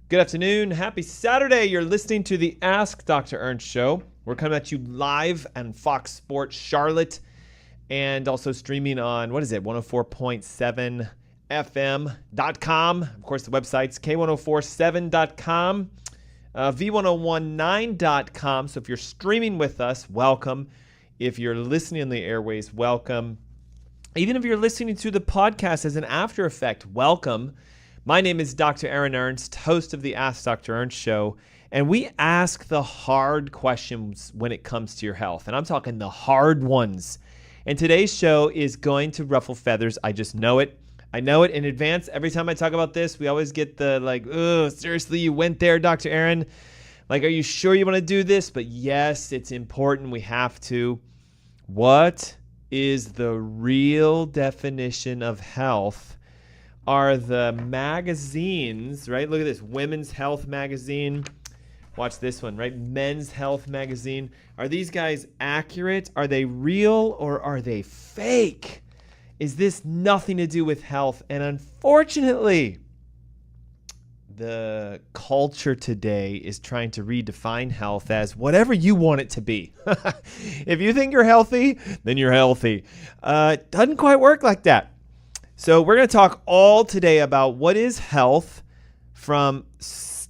Good afternoon. Happy Saturday. You're listening to the Ask Dr. Ernst show. We're coming at you live on Fox Sports Charlotte and also streaming on, 104.7 FM.com. Of course, the website's K1047.com, V1019.com. So if you're streaming with us, welcome. If you're listening on the airways, welcome. Even if you're listening to the podcast as an after effect, welcome. My name is Dr. Ernst, host of the Ask Dr. Ernst show, and we ask the hard questions when it comes to your health, and I'm talking the hard ones. And today's show is going to ruffle feathers. I just know it. I know it in advance. Every time I talk about this, we always get the oh, seriously, you went there, Dr. Aaron? Are you sure you want to do this? But yes, it's important. We have to. What is the real definition of health? Are the magazines, right? Look at this, Women's Health magazine. Watch this one, right? Men's Health magazine. Are these guys accurate? Are they real or are they fake? Is this nothing to do with health? And unfortunately, the culture today is trying to redefine health as whatever you want it to be. If you think you're healthy, then you're healthy. It doesn't quite work like that. So we're going to talk all today about what is health from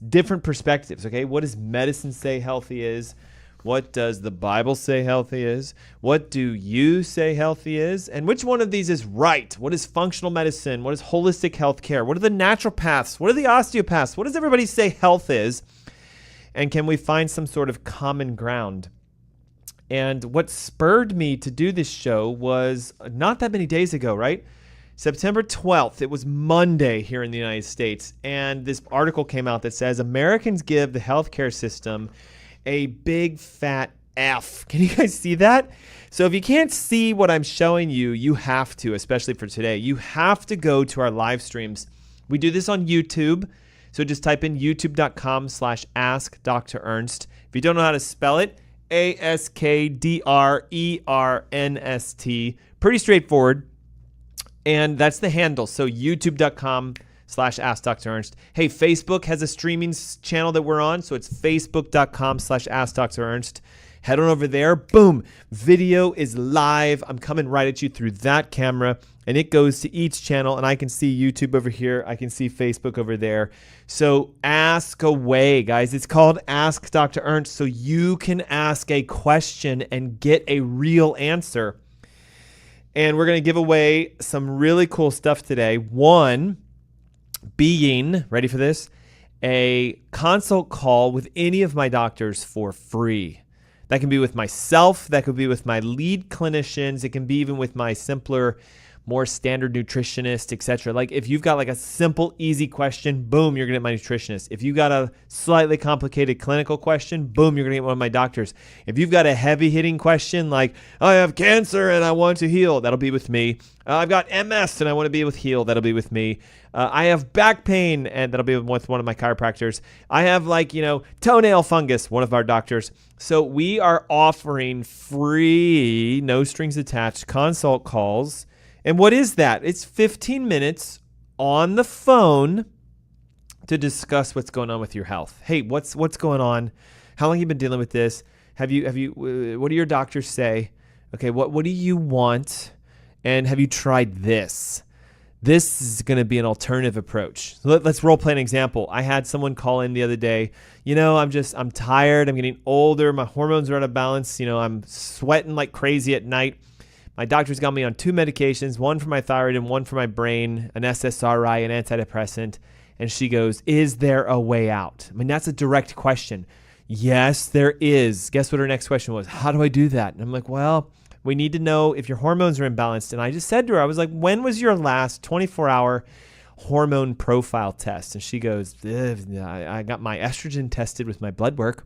different perspectives, okay? What does medicine say healthy is? What does the Bible say healthy is? What do you say healthy is? And which one of these is right? What is functional medicine? What is holistic health care? What are the naturopaths? What are the osteopaths? What does everybody say health is? And can we find some sort of common ground? And what spurred me to do this show was not that many days ago, right? September 12th, it was Monday here in the United States, and this article came out that says Americans give the healthcare system a big fat F. Can you guys see that? So if you can't see what I'm showing you, you have to, especially for today. You have to go to our live streams. We do this on YouTube, so just type in youtube.com/AskDrErnst. If you don't know how to spell it, AskDrErnst. Pretty straightforward. And that's the handle. So youtube.com/AskDrErnst. Hey, Facebook has a streaming channel that we're on. So it's facebook.com/AskDrErnst. Head on over there. Boom. Video is live. I'm coming right at you through that camera. And it goes to each channel. And I can see YouTube over here. I can see Facebook over there. So ask away, guys. It's called Ask Dr. Ernst. So you can ask a question and get a real answer. And we're going to give away some really cool stuff today. One being, ready for this, a consult call with any of my doctors for free. That can be with myself. That could be with my lead clinicians. It can be even with my simpler, more standard nutritionist, etc. If you've got a simple, easy question, boom, you're going to get my nutritionist. If you got a slightly complicated clinical question, boom, you're going to get one of my doctors. If you've got a heavy-hitting question like, I have cancer and I want to heal, that'll be with me. I've got MS and I want to be with heal, that'll be with me. I have back pain and that'll be with one of my chiropractors. I have toenail fungus, one of our doctors. So we are offering free, no strings attached consult calls. And what is that? It's 15 minutes on the phone to discuss what's going on with your health. Hey, what's going on? How long have you been dealing with this? Have you what do your doctors say? Okay, what do you want? And have you tried this? This is going to be an alternative approach. Let's role play an example. I had someone call in the other day. I'm tired. I'm getting older. My hormones are out of balance. I'm sweating like crazy at night. My doctor's got me on 2 medications, one for my thyroid and one for my brain, an SSRI, an antidepressant. And she goes, is there a way out? I mean, that's a direct question. Yes, there is. Guess what her next question was? How do I do that? And I'm like, well, we need to know if your hormones are imbalanced. And I just said to her, I was like, when was your last 24-hour hormone profile test? And she goes, I got my estrogen tested with my blood work.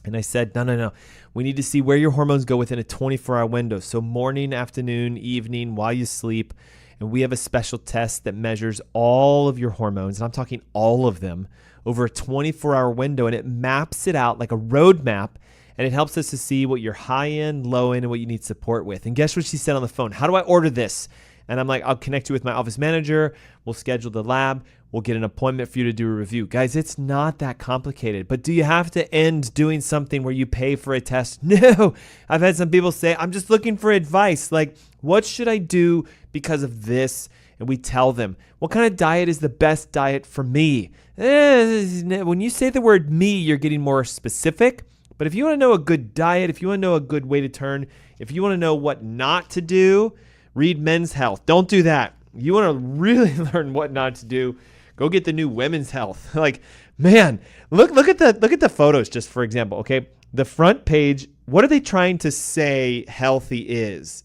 And I said, no. We need to see where your hormones go within a 24-hour window. So morning, afternoon, evening, while you sleep. And we have a special test that measures all of your hormones. And I'm talking all of them over a 24-hour window. And it maps it out like a roadmap. And it helps us to see what you're high in, low in, and what you need support with. And guess what she said on the phone? How do I order this? And I'm like, I'll connect you with my office manager. We'll schedule the lab. We'll get an appointment for you to do a review. Guys, it's not that complicated. But do you have to end doing something where you pay for a test? No. I've had some people say, I'm just looking for advice. Like, what should I do because of this? And we tell them, what kind of diet is the best diet for me? When you say the word me, you're getting more specific. But if you want to know a good diet, if you want to know a good way to turn, if you want to know what not to do, read Men's Health. Don't do that. You want to really learn what not to do, go get the new Women's Health. Like, man, look at the photos just for example, okay? The front page, what are they trying to say healthy is?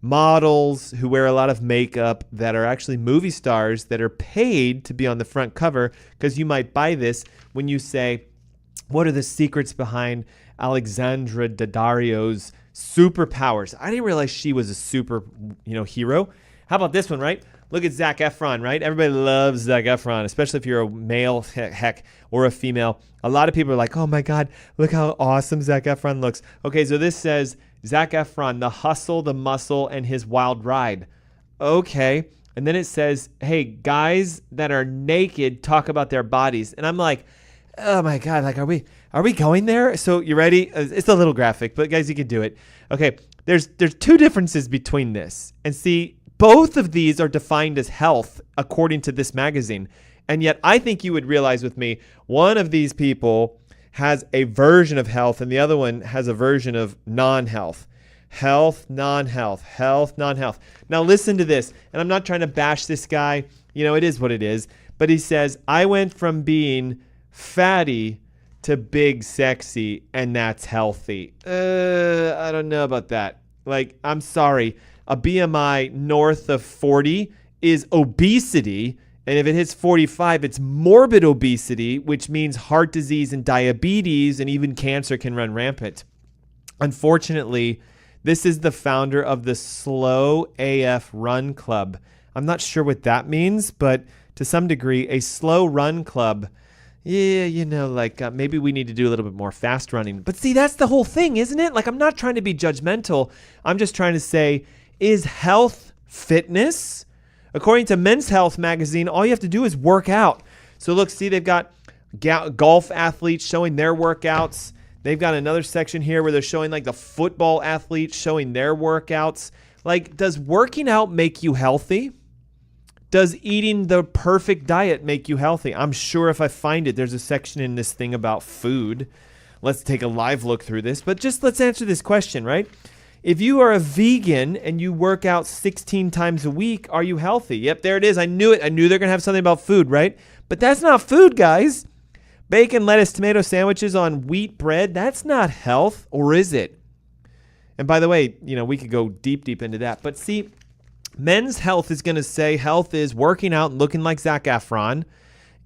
Models who wear a lot of makeup that are actually movie stars that are paid to be on the front cover, because you might buy this when you say, what are the secrets behind Alexandra Daddario's superpowers? I didn't realize she was a super, hero. How about this one, right? Look at Zac Efron, right? Everybody loves Zac Efron, especially if you're a male, heck, or a female. A lot of people are like, oh my God, look how awesome Zac Efron looks. Okay, so this says Zac Efron, the hustle, the muscle, and his wild ride. Okay, and then it says, hey, guys that are naked talk about their bodies. And I'm like, oh my God, like, are we going there? So you ready? It's a little graphic, but guys, you can do it. Okay, there's two differences between this. And see, both of these are defined as health according to this magazine. And yet I think you would realize with me, one of these people has a version of health and the other one has a version of non-health. Health, non-health, health, non-health. Now listen to this, and I'm not trying to bash this guy. It is what it is. But he says, I went from being fatty to big sexy, and that's healthy. I don't know about that. Like, I'm sorry. A BMI north of 40 is obesity. And if it hits 45, it's morbid obesity, which means heart disease and diabetes and even cancer can run rampant. Unfortunately, this is the founder of the Slow AF Run Club. I'm not sure what that means, but to some degree, a slow run club, maybe we need to do a little bit more fast running. But see, that's the whole thing, isn't it? Like, I'm not trying to be judgmental. I'm just trying to say, is health fitness? According to Men's Health magazine, all you have to do is work out. So look, see, they've got golf athletes showing their workouts. They've got another section here where they're showing like the football athletes showing their workouts. Like, does working out make you healthy? Does eating the perfect diet make you healthy? I'm sure if I find it, there's a section in this thing about food. Let's take a live look through this, but just let's answer this question, right? If you are a vegan and you work out 16 times a week, are you healthy? Yep, there it is. I knew it. I knew they're going to have something about food, right? But that's not food, guys. Bacon, lettuce, tomato sandwiches on wheat bread, that's not health, or is it? And by the way, we could go deep into that. But see, Men's Health is going to say health is working out and looking like Zac Efron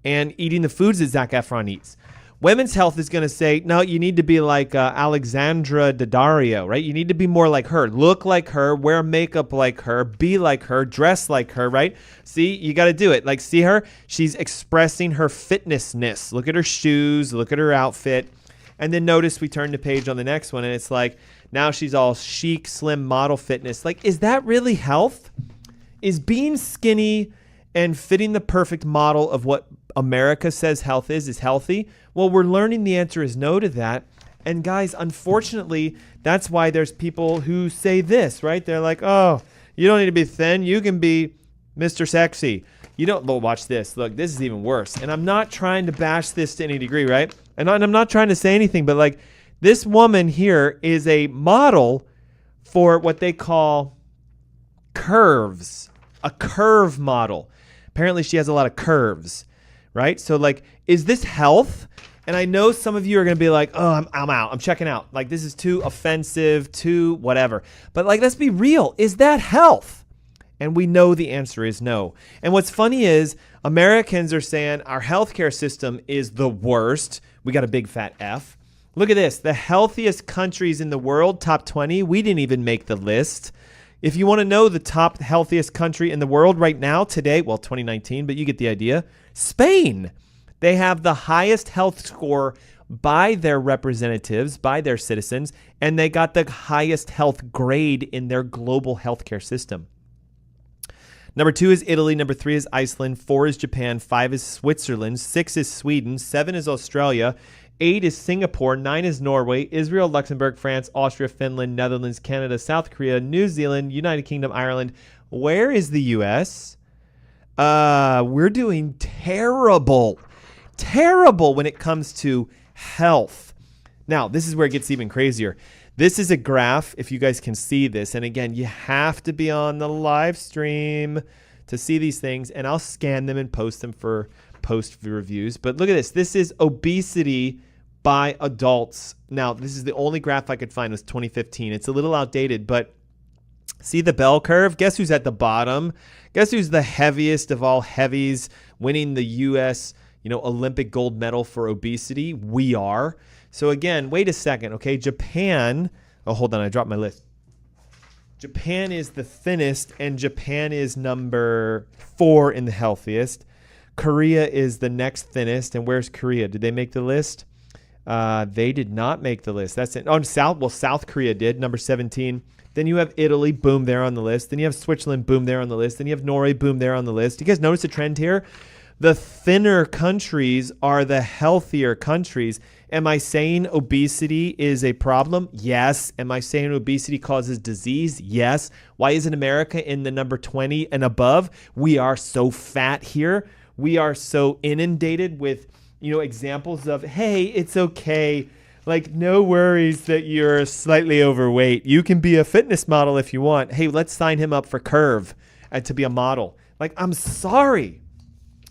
and eating the foods that Zac Efron eats. Women's Health is going to say, no, you need to be like Alexandra Daddario, right? You need to be more like her, look like her, wear makeup like her, be like her, dress like her, right? See, you got to do it. Like, see her? She's expressing her fitnessness. Look at her shoes, look at her outfit. And then notice we turn the page on the next one, and it's like, now she's all chic, slim model fitness. Like, is that really health? Is being skinny and fitting the perfect model of what America says health is healthy? Well, we're learning the answer is no to that. And guys, unfortunately, that's why there's people who say this, right? They're like, oh, you don't need to be thin. You can be Mr. Sexy. You don't, well, watch this. Look, this is even worse. And I'm not trying to bash this to any degree, right? And I'm not trying to say anything, but like, this woman here is a model for what they call curves, a curve model. Apparently she has a lot of curves, right? So like, is this health? And I know some of you are going to be like, oh, I'm out. I'm checking out. Like, this is too offensive, too whatever. But like, let's be real. Is that health? And we know the answer is no. And what's funny is Americans are saying our healthcare system is the worst. We got a big fat F. Look at this. The healthiest countries in the world, top 20. We didn't even make the list. If you want to know the top healthiest country in the world right now, today, well, 2019, but you get the idea. Spain. They have the highest health score by their representatives, by their citizens, and they got the highest health grade in their global healthcare system. Number 2 is Italy. Number 3 is Iceland. 4 is Japan. 5 is Switzerland. 6 is Sweden. 7 is Australia. 8 is Singapore. 9 is Norway. Israel, Luxembourg, France, Austria, Finland, Netherlands, Canada, South Korea, New Zealand, United Kingdom, Ireland. Where is the U.S.? We're doing terrible when it comes to health. Now, this is where it gets even crazier. This is a graph, if you guys can see this. And again, you have to be on the live stream to see these things. And I'll scan them and post them for post reviews. But look at this. This is obesity by adults. Now, this is the only graph I could find was 2015. It's a little outdated, but see the bell curve? Guess who's at the bottom? Guess who's the heaviest of all heavies, winning the U.S. Olympic gold medal for obesity? We are. So again, wait a second, okay? Japan, oh, hold on, I dropped my list. Japan is the thinnest, and Japan is number 4 in the healthiest. Korea is the next thinnest, and where's Korea? Did they make the list? They did not make the list. That's it. Oh, South Korea did, number 17. Then you have Italy, boom, there on the list. Then you have Switzerland, boom, there on the list. Then you have Norway, boom, there on the list. Do you guys notice a trend here? The thinner countries are the healthier countries. Am I saying obesity is a problem? Yes. Am I saying obesity causes disease? Yes. Why isn't America in the number 20 and above? We are so fat here. We are so inundated with, examples of, hey, it's okay. Like, no worries that you're slightly overweight. You can be a fitness model if you want. Hey, let's sign him up for Curve to be a model. Like, I'm sorry.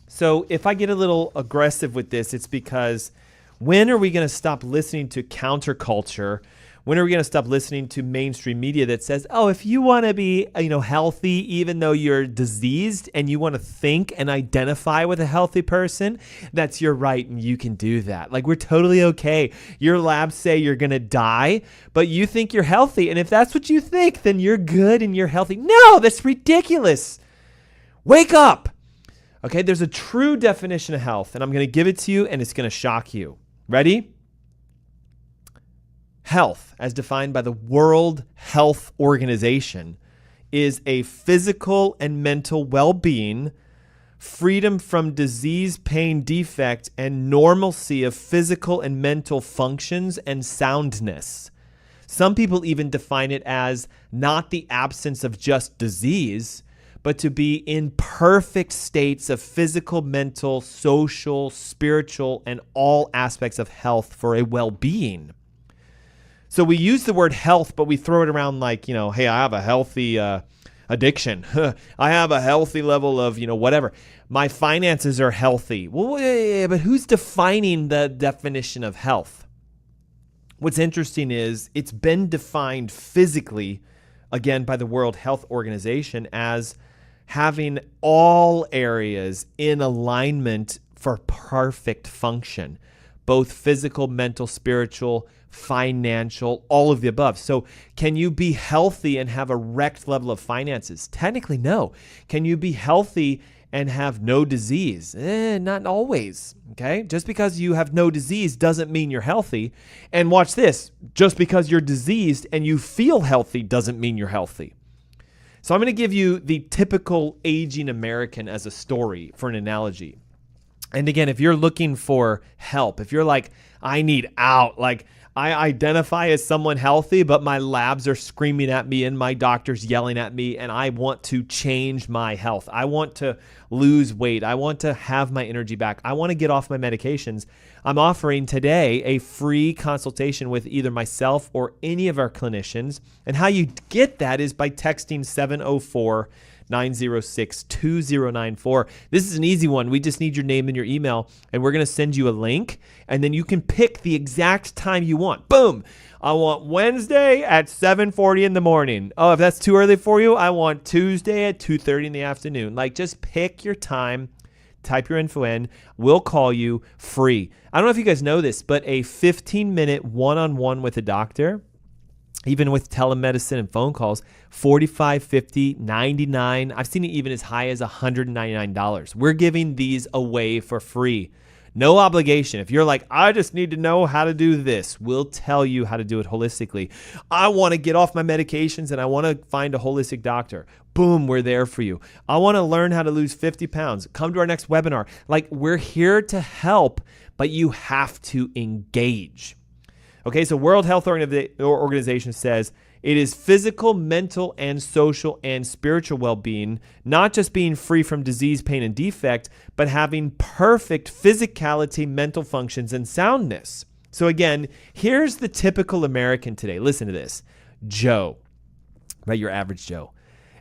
So if I get a little aggressive with this, it's because when are we going to stop listening to counterculture? When are we going to stop listening to mainstream media that says, oh, if you want to be, healthy, even though you're diseased and you want to think and identify with a healthy person, that's your right and you can do that. Like, we're totally okay. Your labs say you're going to die, but you think you're healthy. And if that's what you think, then you're good and you're healthy. No, that's ridiculous. Wake up. Okay, there's a true definition of health, and I'm going to give it to you, and it's going to shock you. Ready? Health, as defined by the World Health Organization, is a physical and mental well-being, freedom from disease, pain, defect, and normalcy of physical and mental functions and soundness. Some people even define it as not the absence of just disease, but to be in perfect states of physical, mental, social, spiritual, and all aspects of health for a well-being. So we use the word health, but we throw it around like, hey, I have a healthy addiction. I have a healthy level of, whatever. My finances are healthy. Well, yeah, but who's defining the definition of health? What's interesting is it's been defined physically, again, by the World Health Organization as having all areas in alignment for perfect function, both physical, mental, spiritual, financial, all of the above. So can you be healthy and have a wrecked level of finances? Technically, no. Can you be healthy and have no disease? Not always, okay? Just because you have no disease doesn't mean you're healthy. And watch this, just because you're diseased and you feel healthy doesn't mean you're healthy. So I'm going to give you the typical aging American as a story for an analogy. And again, if you're looking for help, if you're like, I need out, like I identify as someone healthy, but my labs are screaming at me and my doctor's yelling at me, and I want to change my health. I want to lose weight. I want to have my energy back. I want to get off my medications. I'm offering today a free consultation with either myself or any of our clinicians. And how you get that is by texting 704-906-2094. This is an easy one. We just need your name and your email, and we're going to send you a link, and then you can pick the exact time you want. Boom. I want Wednesday at 7:40 in the morning. Oh, if that's too early for you, I want Tuesday at 2:30 in the afternoon. Like, just pick your time, type your info in. We'll call you free. I don't know if you guys know this, but a 15-minute one-on-one with a doctor, even with telemedicine and phone calls, $45, $50, $99. I've seen it even as high as $199. We're giving these away for free. No obligation. If you're like, I just need to know how to do this, we'll tell you how to do it holistically. I want to get off my medications and I want to find a holistic doctor. Boom, we're there for you. I want to learn how to lose 50 pounds. Come to our next webinar. Like, we're here to help, but you have to engage. Okay, so World Health Organization says it is physical, mental, and social and spiritual well-being, not just being free from disease, pain, and defect, but having perfect physicality, mental functions, and soundness. So again, here's the typical American today. Listen to this. Joe, right? Your average Joe.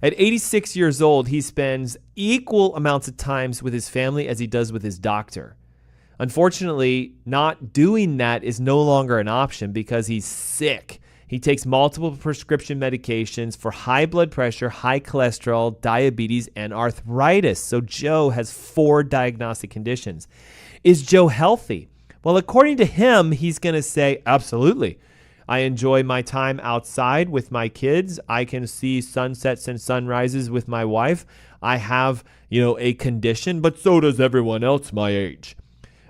At 86 years old, he spends equal amounts of times with his family as he does with his doctor. Unfortunately, not doing that is no longer an option because he's sick. He takes multiple prescription medications for high blood pressure, high cholesterol, diabetes, and arthritis. So Joe has 4 diagnostic conditions. Is Joe healthy? Well, according to him, he's going to say, absolutely. I enjoy my time outside with my kids. I can see sunsets and sunrises with my wife. I have, a condition, but so does everyone else my age.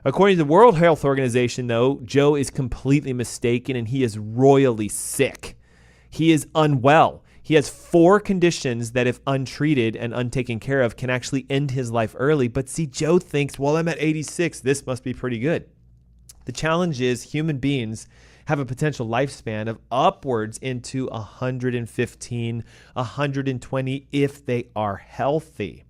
According to the World Health Organization, though, Joe is completely mistaken and he is royally sick. He is unwell. He has 4 conditions that, if untreated and untaken care of, can actually end his life early. But see, Joe thinks, well, I'm at 86. This must be pretty good. The challenge is human beings have a potential lifespan of upwards into 115, 120 if they are healthy.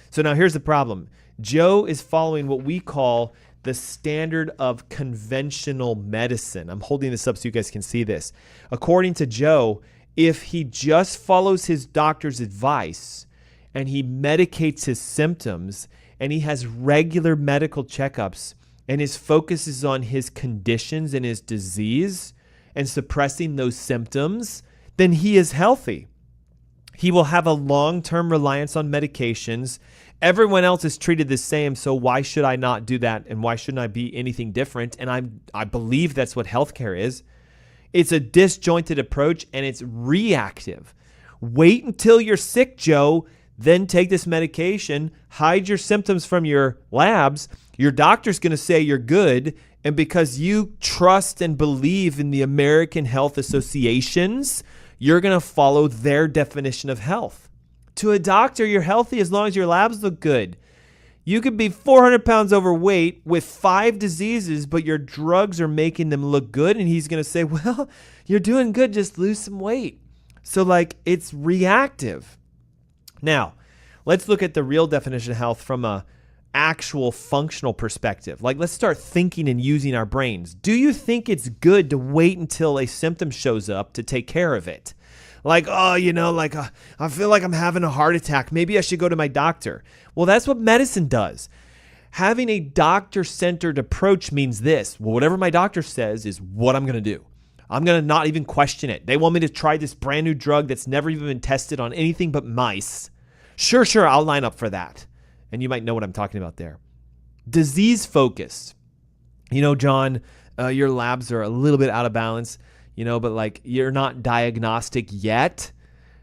So now here's the problem. Joe is following what we call the standard of conventional medicine. I'm holding this up so you guys can see this. According to Joe, if he just follows his doctor's advice and he medicates his symptoms and he has regular medical checkups and his focus is on his conditions and his disease and suppressing those symptoms, then he is healthy. He will have a long-term reliance on medications. Everyone else is treated the same, so why should I not do that? And why shouldn't I be anything different? And I believe that's what healthcare is. It's a disjointed approach, and it's reactive. Wait until you're sick, Joe, then take this medication, hide your symptoms from your labs. Your doctor's going to say you're good, and because you trust and believe in the American Health Associations, you're going to follow their definition of health. To a doctor, you're healthy as long as your labs look good. You could be 400 pounds overweight with 5 diseases, but your drugs are making them look good. And he's going to say, well, you're doing good. Just lose some weight. So it's reactive. Now, let's look at the real definition of health from a actual functional perspective. Let's start thinking and using our brains. Do you think it's good to wait until a symptom shows up to take care of it? I feel like I'm having a heart attack. Maybe I should go to my doctor. Well, that's what medicine does. Having a doctor-centered approach means this. Well, whatever my doctor says is what I'm going to do. I'm going to not even question it. They want me to try this brand new drug that's never even been tested on anything but mice. Sure, I'll line up for that. And you might know what I'm talking about there. Disease-focused. John, your labs are a little bit out of balance. But you're not diagnostic yet.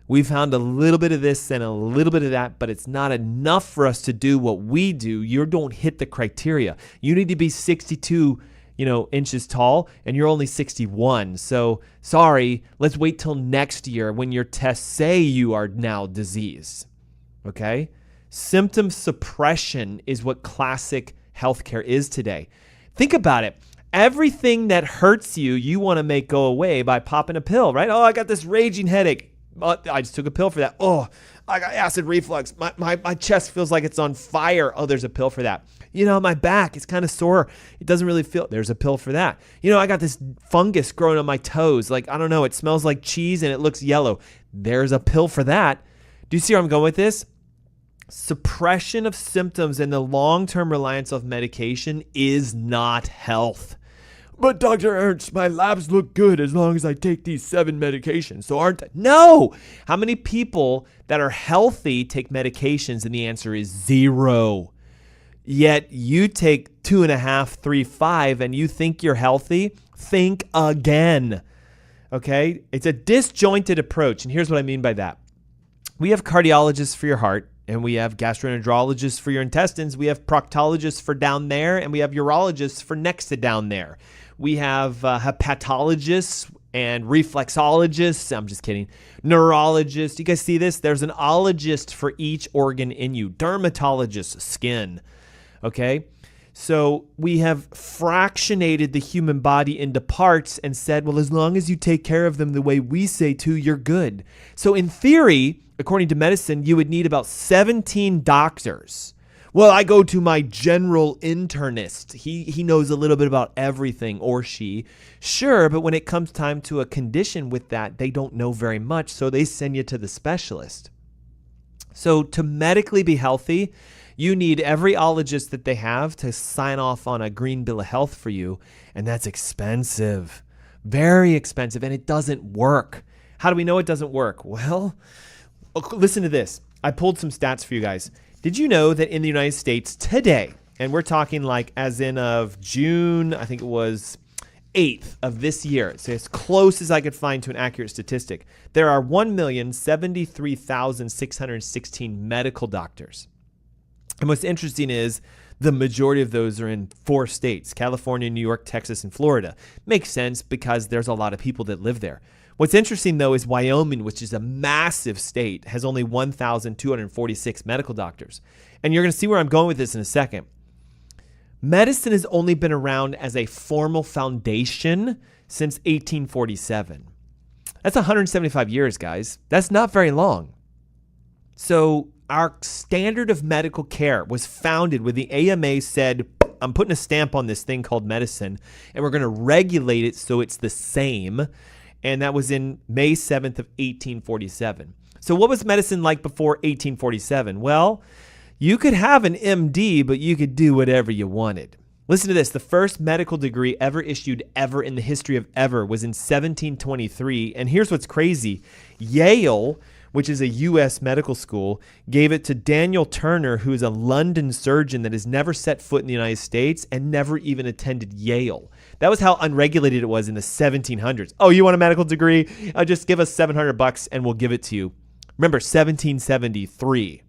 We found a little bit of this and a little bit of that, but it's not enough for us to do what we do. You don't hit the criteria. You need to be 62, inches tall, and you're only 61. So sorry, let's wait till next year when your tests say you are now diseased. Okay? Symptom suppression is what classic healthcare is today. Think about it. Everything that hurts you, you want to make go away by popping a pill, right? Oh, I got this raging headache. I just took a pill for that. Oh, I got acid reflux. My chest feels like it's on fire. Oh, there's a pill for that. My back is kind of sore. It doesn't really feel. There's a pill for that. I got this fungus growing on my toes. I don't know. It smells like cheese and it looks yellow. There's a pill for that. Do you see where I'm going with this? Suppression of symptoms and the long-term reliance of medication is not health. But Dr. Ernst, my labs look good as long as I take these 7 medications, so aren't they? No! How many people that are healthy take medications? And the answer is 0. Yet you take 2.5, 3, 5, and you think you're healthy? Think again. Okay? It's a disjointed approach, and here's what I mean by that. We have cardiologists for your heart, And we have gastroenterologists for your intestines. We have proctologists for down there. And we have urologists for next to down there. We have hepatologists and reflexologists. I'm just kidding. Neurologists. You guys see this? There's an ologist for each organ in you. Dermatologist, skin. Okay? So we have fractionated the human body into parts and said, well, as long as you take care of them the way we say to, you're good. So in theory, according to medicine, you would need about 17 doctors. Well, I go to my general internist. He knows a little bit about everything, or she. Sure, but when it comes time to a condition with that, they don't know very much, so they send you to the specialist. So to medically be healthy, you need every ologist that they have to sign off on a green bill of health for you, and that's expensive, very expensive, and it doesn't work. How do we know it doesn't work? Well, listen to this. I pulled some stats for you guys. Did you know that in the United States today, and we're talking like as in of June, I think it was 8th of this year, so as close as I could find to an accurate statistic, there are 1,073,616 medical doctors. And what's interesting is the majority of those are in 4 states, California, New York, Texas, and Florida. Makes sense because there's a lot of people that live there. What's interesting, though, is Wyoming, which is a massive state, has only 1,246 medical doctors. And you're going to see where I'm going with this in a second. Medicine has only been around as a formal foundation since 1847. That's 175 years, guys. That's not very long. So our standard of medical care was founded when the AMA said, I'm putting a stamp on this thing called medicine, and we're going to regulate it so it's the same. And that was in May 7th of 1847. So what was medicine like before 1847? Well, you could have an MD, but you could do whatever you wanted. Listen to this. The first medical degree ever issued ever in the history of ever was in 1723. And here's what's crazy. Yale, which is a U.S. medical school, gave it to Daniel Turner, who is a London surgeon that has never set foot in the United States and never even attended Yale. That was how unregulated it was in the 1700s. Oh, you want a medical degree? Just give us $700 and we'll give it to you. Remember, 1723.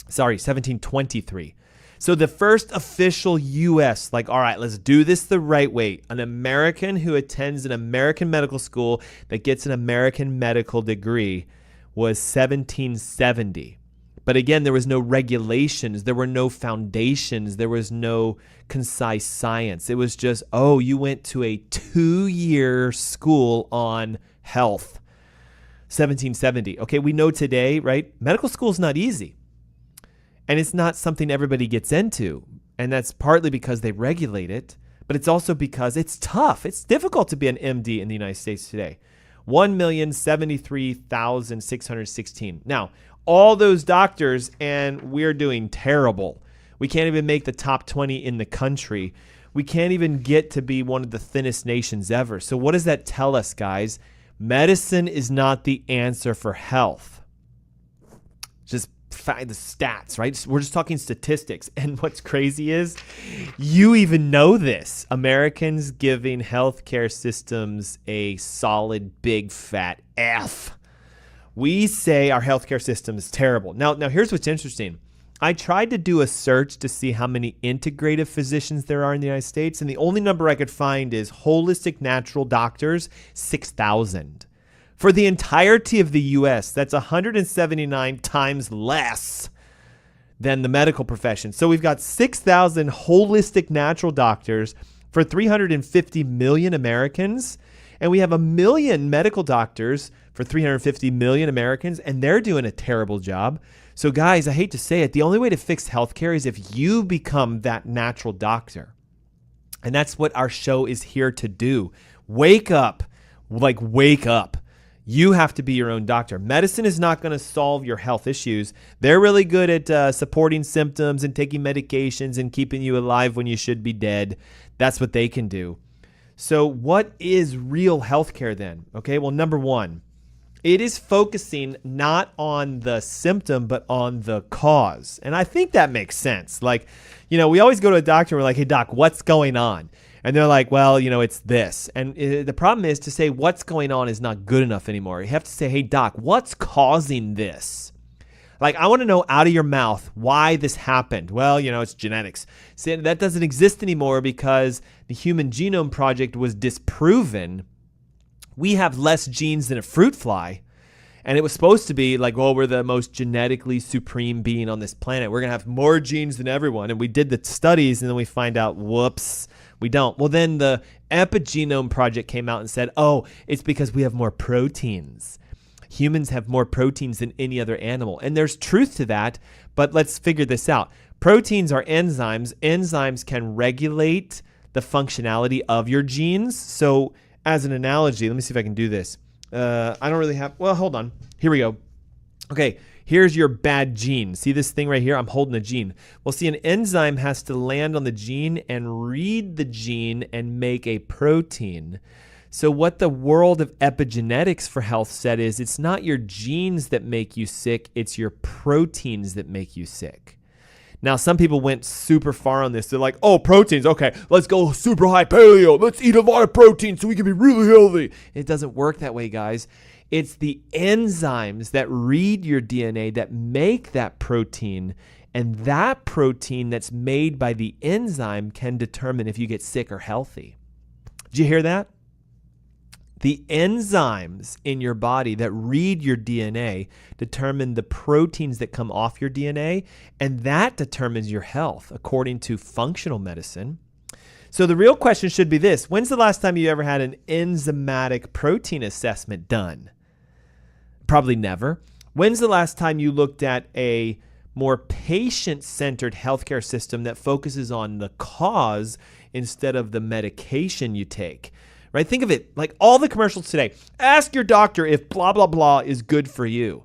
Sorry, 1723. So the first official U.S., like, all right, let's do this the right way. An American who attends an American medical school that gets an American medical degree was 1770. But again, there was no regulations. There were no foundations. There was no concise science. It was just, oh, you went to a 2-year school on health. 1770. Okay, we know today, right? Medical school is not easy. And it's not something everybody gets into. And that's partly because they regulate it, but it's also because it's tough. It's difficult to be an MD in the United States today. 1,073,616. Now, all those doctors, and we're doing terrible. We can't even make the top 20 in the country. We can't even get to be one of the thinnest nations ever. So what does that tell us, guys? Medicine is not the answer for health. Just the stats, right? We're just talking statistics. And what's crazy is you even know this. Americans giving healthcare systems a solid big fat F. We say our healthcare system is terrible. Now here's what's interesting. I tried to do a search to see how many integrative physicians there are in the United States, and the only number I could find is holistic natural doctors, 6,000. For the entirety of the U.S., that's 179 times less than the medical profession. So we've got 6,000 holistic natural doctors for 350 million Americans, and we have 1 million medical doctors for 350 million Americans, and they're doing a terrible job. So guys, I hate to say it, the only way to fix healthcare is if you become that natural doctor. And that's what our show is here to do. Wake up. Like, wake up. You have to be your own doctor. Medicine is not going to solve your health issues. They're really good at supporting symptoms and taking medications and keeping you alive when you should be dead. That's what they can do. So what is real healthcare then? Okay, well, number one, it is focusing not on the symptom, but on the cause. And I think that makes sense. Like, we always go to a doctor and we're like, hey, doc, what's going on? And they're like, well, it's this. And the problem is to say what's going on is not good enough anymore. You have to say, hey, doc, what's causing this? Like, I want to know out of your mouth why this happened. Well, it's genetics. See, that doesn't exist anymore because the Human Genome Project was disproven. We have less genes than a fruit fly. And it was supposed to be like, well, we're the most genetically supreme being on this planet. We're going to have more genes than everyone. And we did the studies, and then we find out, whoops, we don't. Well, then the Epigenome Project came out and said, oh, it's because we have more proteins. Humans have more proteins than any other animal. And there's truth to that, but let's figure this out. Proteins are enzymes. Enzymes can regulate the functionality of your genes. So as an analogy, let me see if I can do this. I don't really have, well, hold on. Here we go. Okay, here's your bad gene. See this thing right here? I'm holding a gene. Well, see, an enzyme has to land on the gene and read the gene and make a protein. So what the world of epigenetics for health said is it's not your genes that make you sick, it's your proteins that make you sick. Now, some people went super far on this. They're like, oh, proteins. Okay, let's go super high paleo. Let's eat a lot of protein so we can be really healthy. It doesn't work that way, guys. It's the enzymes that read your DNA that make that protein. And that protein that's made by the enzyme can determine if you get sick or healthy. Did you hear that? The enzymes in your body that read your DNA determine the proteins that come off your DNA, and that determines your health according to functional medicine. So the real question should be this: when's the last time you ever had an enzymatic protein assessment done? Probably never. When's the last time you looked at a more patient-centered healthcare system that focuses on the cause instead of the medication you take? Right? Think of it like all the commercials today. Ask your doctor if blah, blah, blah is good for you.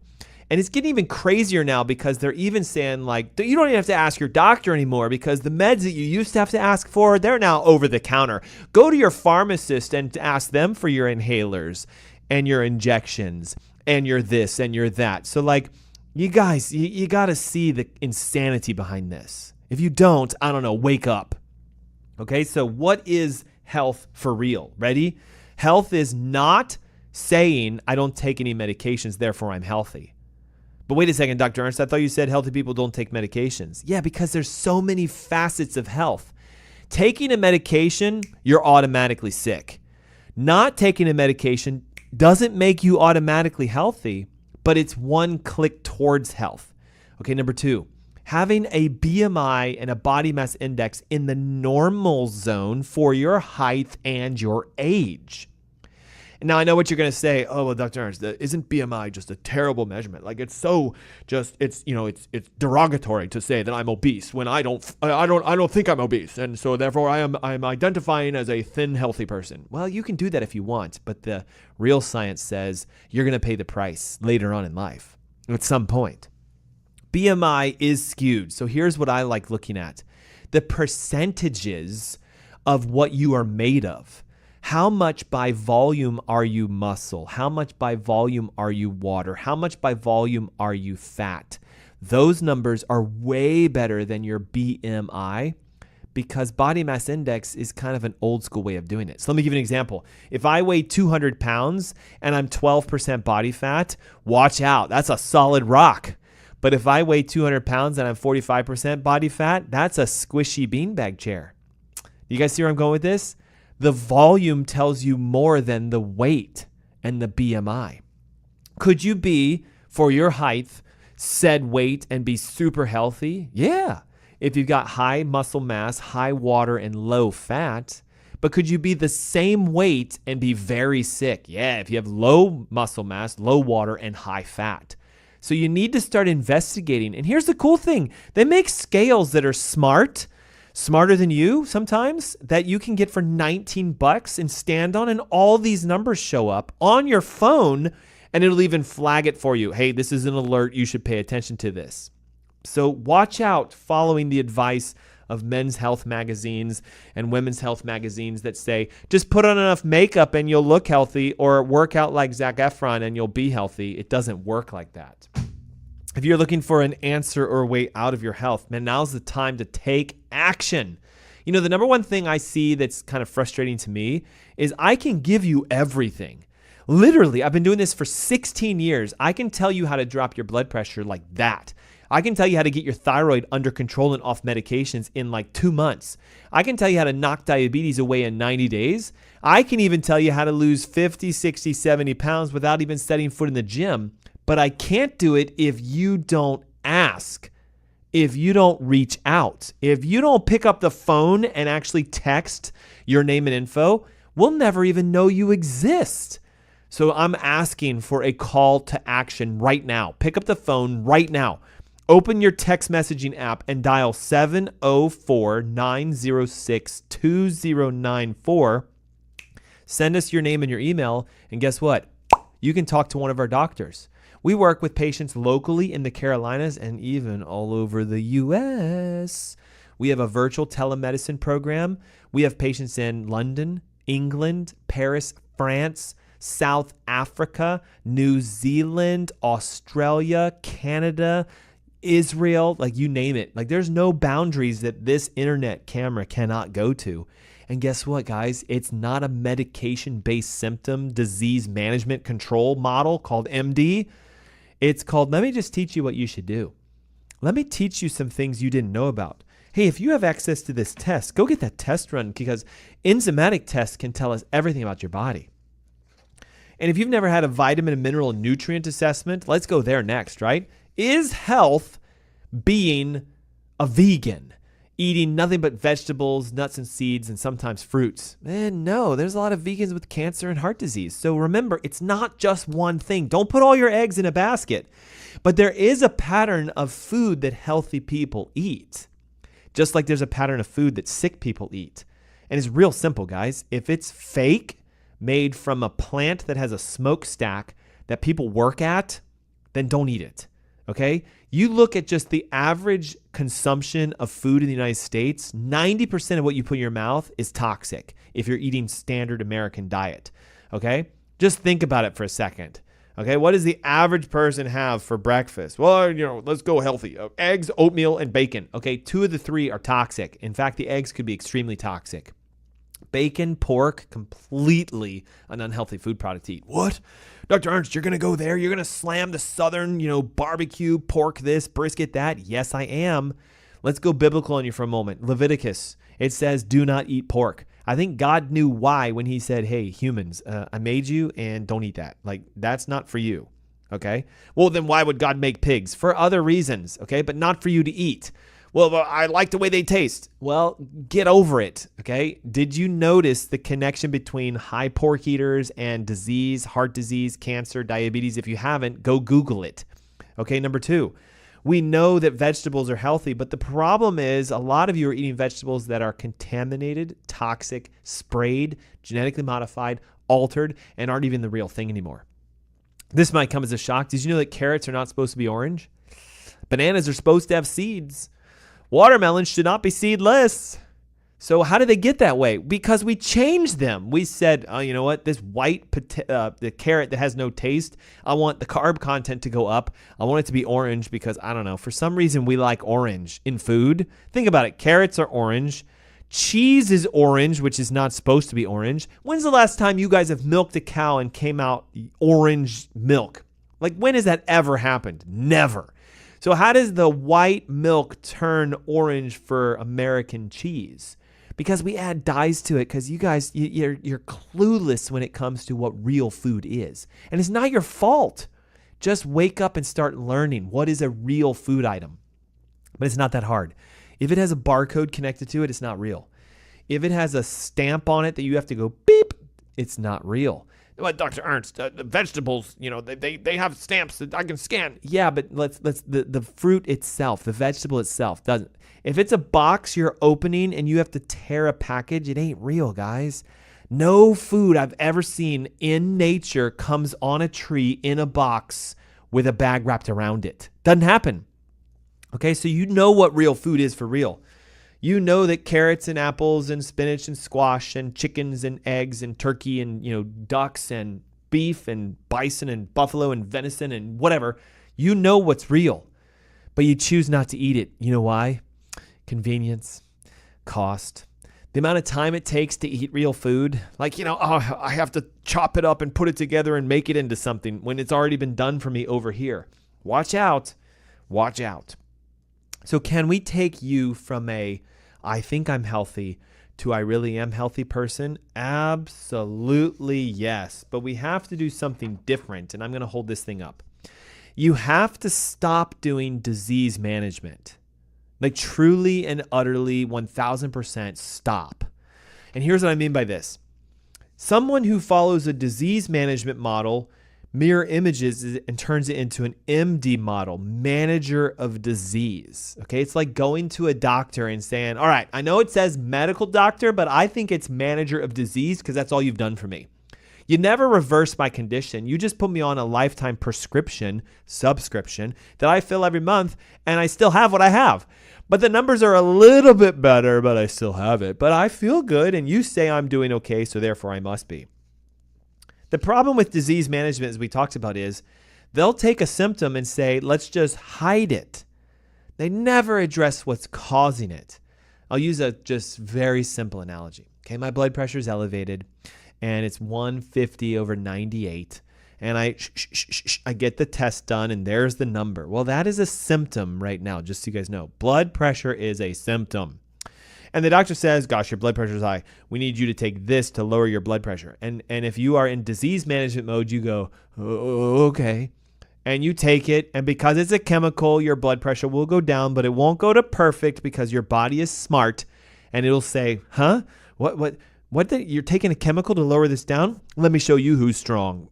And it's getting even crazier now because they're even saying like, you don't even have to ask your doctor anymore because the meds that you used to have to ask for, they're now over the counter. Go to your pharmacist and ask them for your inhalers and your injections and your this and your that. So like, you guys, you got to see the insanity behind this. If you don't, I don't know, wake up. Okay, so what is health for real? Ready? Health is not saying I don't take any medications, therefore I'm healthy. But wait a second, Dr. Ernst, I thought you said healthy people don't take medications. Yeah, because there's so many facets of health. Taking a medication, you're automatically sick. Not taking a medication doesn't make you automatically healthy, but it's one click towards health. Okay, number 2. Having a BMI and a body mass index in the normal zone for your height and your age. Now, I know what you're going to say. Oh, well, Dr. Ernst, isn't BMI just a terrible measurement? Like it's derogatory to say that I'm obese when I don't think I'm obese. And so therefore I'm identifying as a thin, healthy person. Well, you can do that if you want, but the real science says you're going to pay the price later on in life at some point. BMI is skewed. So here's what I like looking at. The percentages of what you are made of. How much by volume are you muscle? How much by volume are you water? How much by volume are you fat? Those numbers are way better than your BMI because body mass index is kind of an old school way of doing it. So let me give you an example. If I weigh 200 pounds and I'm 12% body fat, watch out. That's a solid rock. But if I weigh 200 pounds and I'm 45% body fat, that's a squishy beanbag chair. You guys see where I'm going with this? The volume tells you more than the weight and the BMI. Could you be, for your height, said weight and be super healthy? Yeah. If you've got high muscle mass, high water, and low fat. But could you be the same weight and be very sick? Yeah, if you have low muscle mass, low water, and high fat. So you need to start investigating. And here's the cool thing. They make scales that are smarter than you sometimes, that you can get for $19 and stand on, and all these numbers show up on your phone, and it'll even flag it for you. Hey, this is an alert. You should pay attention to this. So watch out following the advice of men's health magazines and women's health magazines that say, just put on enough makeup and you'll look healthy, or work out like Zac Efron and you'll be healthy. It doesn't work like that. If you're looking for an answer or a way out of your health, man, now's the time to take action. You know, the number one thing I see that's kind of frustrating to me is I can give you everything. Literally, I've been doing this for 16 years. I can tell you how to drop your blood pressure like that. I can tell you how to get your thyroid under control and off medications in like 2 months. I can tell you how to knock diabetes away in 90 days. I can even tell you how to lose 50, 60, 70 pounds without even setting foot in the gym. But I can't do it if you don't ask, if you don't reach out, if you don't pick up the phone and actually text your name and info. We'll never even know you exist. So I'm asking for a call to action right now. Pick up the phone right now. Open your text messaging app and dial 704-906-2094. Send us your name and your email, and guess what? You can talk to one of our doctors. We work with patients locally in the Carolinas and even all over the U.S. We have a virtual telemedicine program. We have patients in London, England, Paris, France, South Africa, New Zealand, Australia, Canada, Israel, like you name it. Like there's no boundaries that this internet camera cannot go to. And guess what, guys? It's not a medication-based symptom disease management control model called MD. It's called, let me just teach you what you should do. Let me teach you some things you didn't know about. Hey, if you have access to this test, go get that test run because enzymatic tests can tell us everything about your body. And if you've never had a vitamin and mineral and nutrient assessment, let's go there next, right? Is health being a vegan, eating nothing but vegetables, nuts and seeds, and sometimes fruits? No, there's a lot of vegans with cancer and heart disease. So remember, it's not just one thing. Don't put all your eggs in a basket. But there is a pattern of food that healthy people eat, just like there's a pattern of food that sick people eat. And it's real simple, guys. If it's fake, made from a plant that has a smokestack that people work at, then don't eat it. Okay? You look at just the average consumption of food in the United States, 90% of what you put in your mouth is toxic if you're eating standard American diet. Okay? Just think about it for a second. Okay? What does the average person have for breakfast? Well, let's go healthy. Eggs, oatmeal, and bacon. Okay? 2 of the 3 are toxic. In fact, the eggs could be extremely toxic. Bacon, pork, completely an unhealthy food product to eat. What? Dr. Ernst, you're going to go there? You're going to slam the southern, barbecue, pork this, brisket that? Yes, I am. Let's go biblical on you for a moment. Leviticus, it says, do not eat pork. I think God knew why when he said, hey, humans, I made you and don't eat that. Like, that's not for you. Okay? Well, then why would God make pigs? For other reasons, okay? But not for you to eat. Well, I like the way they taste. Well, get over it, okay? Did you notice the connection between high pork eaters and disease, heart disease, cancer, diabetes? If you haven't, go Google it. Okay, number 2, we know that vegetables are healthy, but the problem is a lot of you are eating vegetables that are contaminated, toxic, sprayed, genetically modified, altered, and aren't even the real thing anymore. This might come as a shock. Did you know that carrots are not supposed to be orange? Bananas are supposed to have seeds. Watermelons should not be seedless. So how did they get that way? Because we changed them. We said, oh, you know what? This white the carrot that has no taste, I want the carb content to go up. I want it to be orange because, I don't know, for some reason we like orange in food. Think about it. Carrots are orange. Cheese is orange, which is not supposed to be orange. When's the last time you guys have milked a cow and came out orange milk? Like, when has that ever happened? Never. So how does the white milk turn orange for American cheese? Because we add dyes to it because you guys, you're clueless when it comes to what real food is. And it's not your fault. Just wake up and start learning what is a real food item. But it's not that hard. If it has a barcode connected to it, it's not real. If it has a stamp on it that you have to go beep, it's not real. Well, Dr. Ernst, the vegetables, they have stamps that I can scan. Yeah, but the fruit itself, the vegetable itself doesn't. If it's a box you're opening and you have to tear a package, it ain't real, guys. No food I've ever seen in nature comes on a tree in a box with a bag wrapped around it. Doesn't happen. Okay, so you know what real food is for real. You know that carrots and apples and spinach and squash and chickens and eggs and turkey and, ducks and beef and bison and buffalo and venison and whatever, you know what's real, but you choose not to eat it. You know why? Convenience, cost. The amount of time it takes to eat real food, like, oh, I have to chop it up and put it together and make it into something when it's already been done for me over here. Watch out. Watch out. So can we take you from I think I'm healthy to I really am healthy person? Absolutely yes. But we have to do something different, and I'm going to hold this thing up. You have to stop doing disease management. Like truly and utterly 1000% stop. And here's what I mean by this. Someone who follows a disease management model mirror images and turns it into an MD model, manager of disease. Okay, it's like going to a doctor and saying, all right, I know it says medical doctor, but I think it's manager of disease because that's all you've done for me. You never reverse my condition. You just put me on a lifetime subscription that I fill every month, and I still have what I have. But the numbers are a little bit better, but I still have it. But I feel good, and you say I'm doing okay, so therefore I must be. The problem with disease management, as we talked about, is they'll take a symptom and say, let's just hide it. They never address what's causing it. I'll use a just very simple analogy. Okay, my blood pressure is elevated, and it's 150/98. And I get the test done, and there's the number. Well, that is a symptom right now, just so you guys know. Blood pressure is a symptom. And the doctor says, gosh, your blood pressure is high. We need you to take this to lower your blood pressure. And if you are in disease management mode, you go, oh, okay. And you take it, and because it's a chemical, your blood pressure will go down, but it won't go to perfect because your body is smart, and it'll say, huh? What? You're taking a chemical to lower this down? Let me show you who's strong.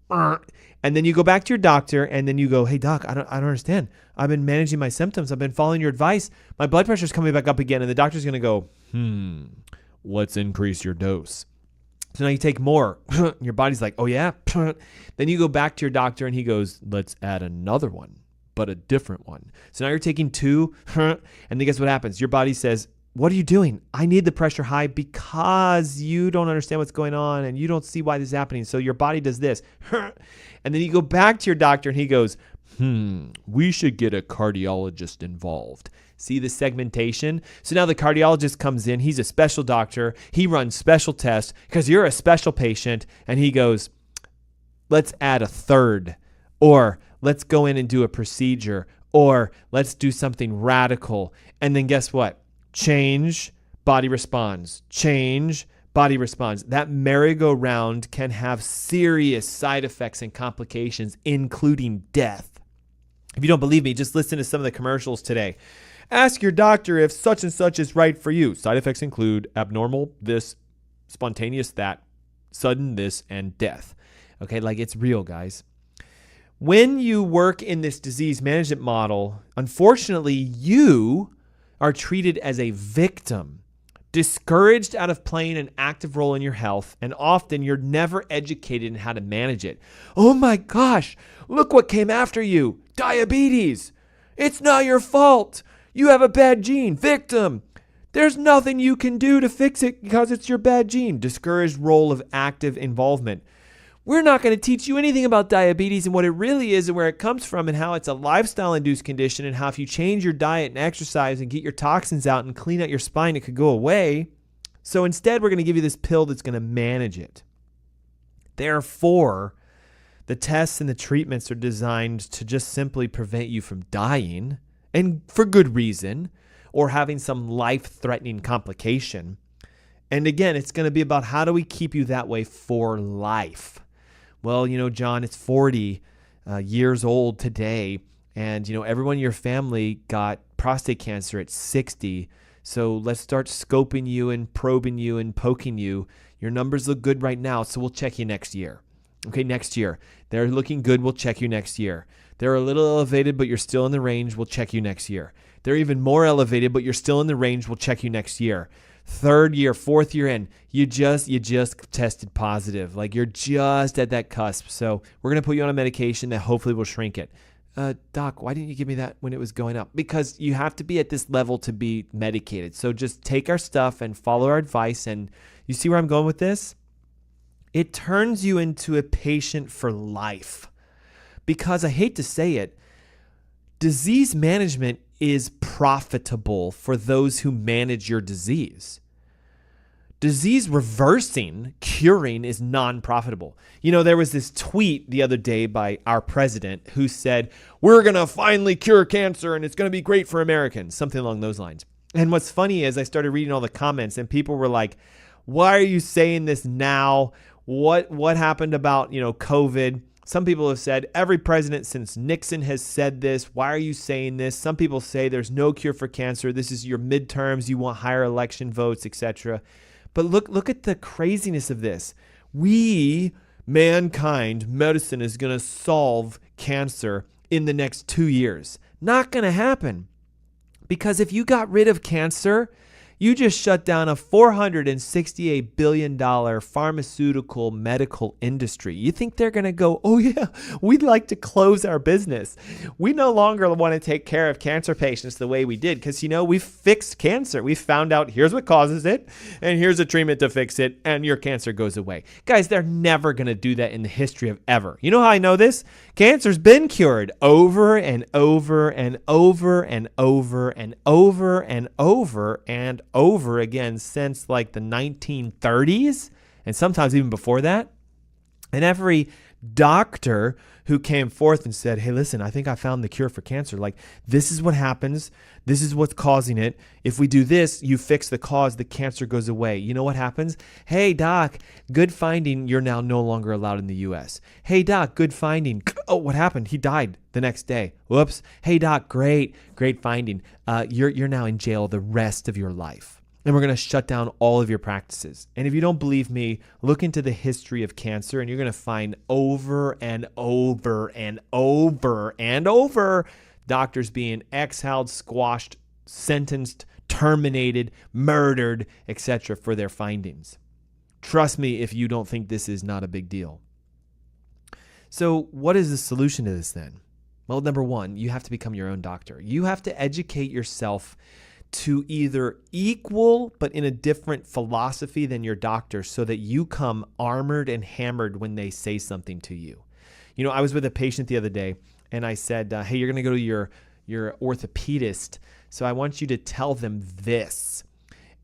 And then you go back to your doctor, and then you go, hey, doc, I don't understand. I've been managing my symptoms. I've been following your advice. My blood pressure's coming back up again. And the doctor's going to go, let's increase your dose. So now you take more. Your body's like, oh, yeah? Then you go back to your doctor, and he goes, let's add another one, but a different one. So now you're taking 2, and then guess what happens? Your body says, what are you doing? I need the pressure high because you don't understand what's going on and you don't see why this is happening. So your body does this. And then you go back to your doctor and he goes, we should get a cardiologist involved. See the segmentation? So now the cardiologist comes in. He's a special doctor. He runs special tests because you're a special patient. And he goes, let's add a third, or let's go in and do a procedure, or let's do something radical. And then guess what? Change, body responds. Change, body responds. That merry-go-round can have serious side effects and complications, including death. If you don't believe me, just listen to some of the commercials today. Ask your doctor if such and such is right for you. Side effects include abnormal this, spontaneous that, sudden this, and death. Okay, like it's real, guys. When you work in this disease management model, unfortunately, you are treated as a victim, discouraged out of playing an active role in your health, and often you're never educated in how to manage it. Oh my gosh, look what came after you. Diabetes. It's not your fault. You have a bad gene. Victim. There's nothing you can do to fix it because it's your bad gene. Discouraged role of active involvement. We're not going to teach you anything about diabetes and what it really is and where it comes from and how it's a lifestyle-induced condition and how if you change your diet and exercise and get your toxins out and clean out your spine, it could go away. So instead, we're going to give you this pill that's going to manage it. Therefore, the tests and the treatments are designed to just simply prevent you from dying, and for good reason, or having some life-threatening complication. And again, it's going to be about how do we keep you that way for life? Well, John, it's 40 years old today, and, everyone in your family got prostate cancer at 60, so let's start scoping you and probing you and poking you. Your numbers look good right now, so we'll check you next year. Okay, next year. They're looking good, we'll check you next year. They're a little elevated, but you're still in the range, we'll check you next year. They're even more elevated, but you're still in the range, we'll check you next year. 3rd year, 4th year in, you just tested positive. Like you're just at that cusp. So we're going to put you on a medication that hopefully will shrink it. Doc, why didn't you give me that when it was going up? Because you have to be at this level to be medicated. So just take our stuff and follow our advice. And you see where I'm going with this? It turns you into a patient for life. Because I hate to say it, disease management is profitable for those who manage your disease. disease reversing, curing is non-profitable. There was this tweet the other day by our president who said, we're going to finally cure cancer and it's going to be great for Americans, something along those lines. And what's funny is I started reading all the comments and people were like, why are you saying this now? What happened about, COVID? Some people have said every president since Nixon has said this. Why are you saying this? Some people say there's no cure for cancer. This is your midterms. You want higher election votes, etc. But look at the craziness of this. We, mankind, medicine is going to solve cancer in the next 2 years. Not going to happen. Because if you got rid of cancer, you just shut down a $468 billion pharmaceutical medical industry. You think they're going to go, oh yeah, we'd like to close our business. We no longer want to take care of cancer patients the way we did because, we've fixed cancer. We found out here's what causes it and here's a treatment to fix it and your cancer goes away. Guys, they're never going to do that in the history of ever. You know how I know this? Cancer's been cured over and over and over and over and over and over and over again since like the 1930s and sometimes even before that. And every doctor who came forth and said, hey, listen, I think I found the cure for cancer. Like, this is what happens. This is what's causing it. If we do this, you fix the cause, the cancer goes away. You know what happens? Hey, doc, good finding. You're now no longer allowed in the U.S. Hey, doc, good finding. Oh, what happened? He died the next day. Whoops. Hey, doc, great finding. You're now in jail the rest of your life. And we're going to shut down all of your practices. And if you don't believe me, look into the history of cancer and you're going to find over and over and over and over doctors being exiled, squashed, sentenced, terminated, murdered, etc. for their findings. Trust me if you don't think this is not a big deal. So what is the solution to this then? Well, number one, you have to become your own doctor. You have to educate yourself to either equal but in a different philosophy than your doctor so that you come armored and hammered when they say something to you. I was with a patient the other day and I said, hey, you're going to go to your orthopedist, so I want you to tell them this.